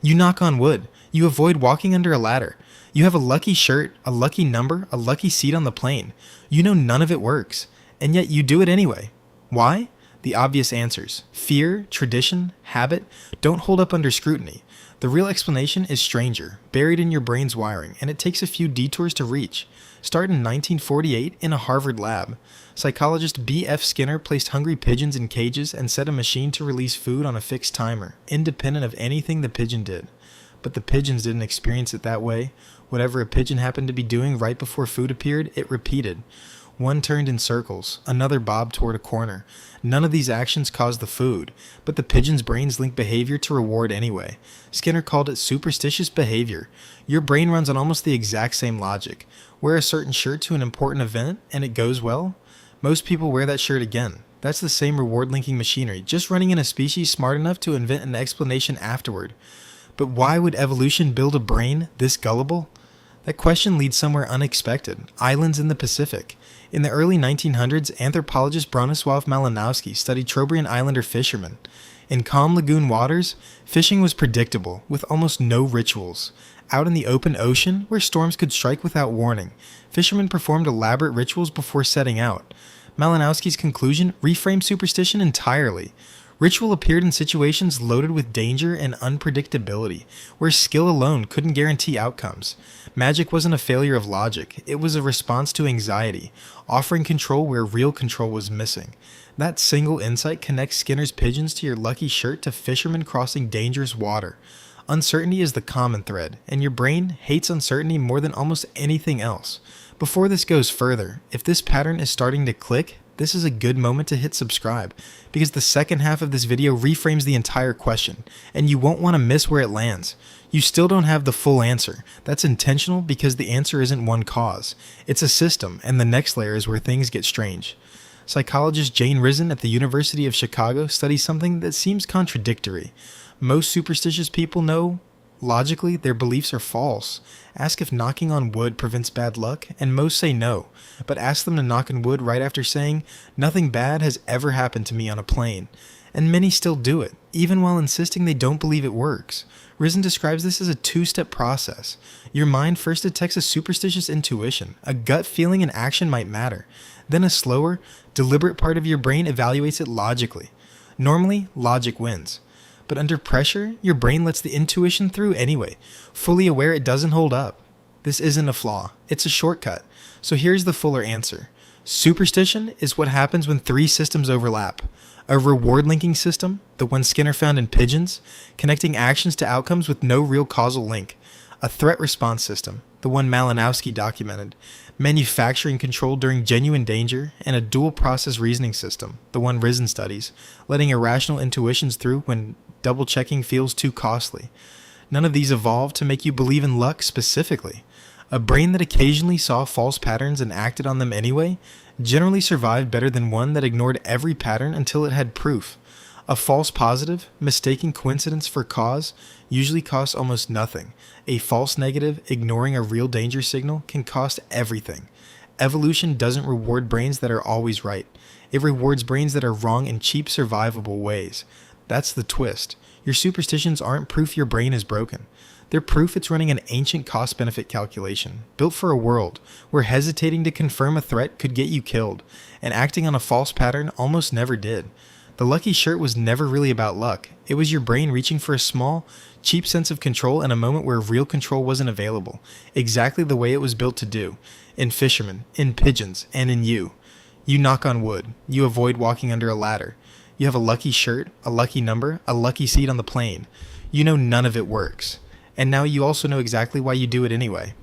You knock on wood. You avoid walking under a ladder. You have a lucky shirt, a lucky number, a lucky seat on the plane. You know none of it works, and yet you do it anyway. Why? The obvious answers: fear, tradition, habit, don't hold up under scrutiny. The real explanation is stranger, buried in your brain's wiring, and it takes a few detours to reach. Start in 1948 in a Harvard lab. Psychologist B.F. Skinner placed hungry pigeons in cages and set a machine to release food on a fixed timer, independent of anything the pigeon did. But the pigeons didn't experience it that way. Whatever a pigeon happened to be doing right before food appeared, it repeated. One turned in circles, another bobbed toward a corner. None of these actions caused the food, but the pigeon's brains linked behavior to reward anyway. Skinner called it superstitious behavior. Your brain runs on almost the exact same logic. Wear a certain shirt to an important event, and it goes well. Most people wear that shirt again. That's the same reward-linking machinery, just running in a species smart enough to invent an explanation afterward. But why would evolution build a brain this gullible? That question leads somewhere unexpected: islands in the Pacific. In the early 1900s, anthropologist Bronislaw Malinowski studied Trobriand Islander fishermen. In calm lagoon waters, fishing was predictable, with almost no rituals. Out in the open ocean, where storms could strike without warning, fishermen performed elaborate rituals before setting out. Malinowski's conclusion reframed superstition entirely. Ritual appeared in situations loaded with danger and unpredictability, where skill alone couldn't guarantee outcomes. Magic wasn't a failure of logic, it was a response to anxiety, offering control where real control was missing. That single insight connects Skinner's pigeons to your lucky shirt to fishermen crossing dangerous water. Uncertainty is the common thread, and your brain hates uncertainty more than almost anything else. Before this goes further, if this pattern is starting to click, this is a good moment to hit subscribe, because the second half of this video reframes the entire question, and you won't want to miss where it lands. You still don't have the full answer. That's intentional because the answer isn't one cause. It's a system, and the next layer is where things get strange. Psychologist Jane Risen at the University of Chicago studies something that seems contradictory. Most superstitious people know, logically, their beliefs are false. Ask if knocking on wood prevents bad luck, and most say no. But ask them to knock on wood right after saying, "Nothing bad has ever happened to me on a plane." And many still do it, even while insisting they don't believe it works. Risen describes this as a two-step process. Your mind first detects a superstitious intuition. A gut feeling and action might matter. Then a slower, deliberate part of your brain evaluates it logically. Normally, logic wins. But under pressure, your brain lets the intuition through anyway, fully aware it doesn't hold up. This isn't a flaw, it's a shortcut. So here's the fuller answer. Superstition is what happens when three systems overlap. A reward-linking system, the one Skinner found in pigeons, connecting actions to outcomes with no real causal link. A threat response system, the one Malinowski documented, manufacturing control during genuine danger, and a dual-process reasoning system, the one Risen studies, letting irrational intuitions through when double-checking feels too costly. None of these evolved to make you believe in luck specifically. A brain that occasionally saw false patterns and acted on them anyway generally survived better than one that ignored every pattern until it had proof. A false positive, mistaking coincidence for cause, usually costs almost nothing. A false negative, ignoring a real danger signal, can cost everything. Evolution doesn't reward brains that are always right. It rewards brains that are wrong in cheap, survivable ways. That's the twist. Your superstitions aren't proof your brain is broken. They're proof it's running an ancient cost-benefit calculation, built for a world where hesitating to confirm a threat could get you killed, and acting on a false pattern almost never did. The lucky shirt was never really about luck. It was your brain reaching for a small, cheap sense of control in a moment where real control wasn't available, exactly the way it was built to do. In fishermen, in pigeons, and in you. You knock on wood. You avoid walking under a ladder. You have a lucky shirt, a lucky number, a lucky seat on the plane. You know none of it works. And now you also know exactly why you do it anyway.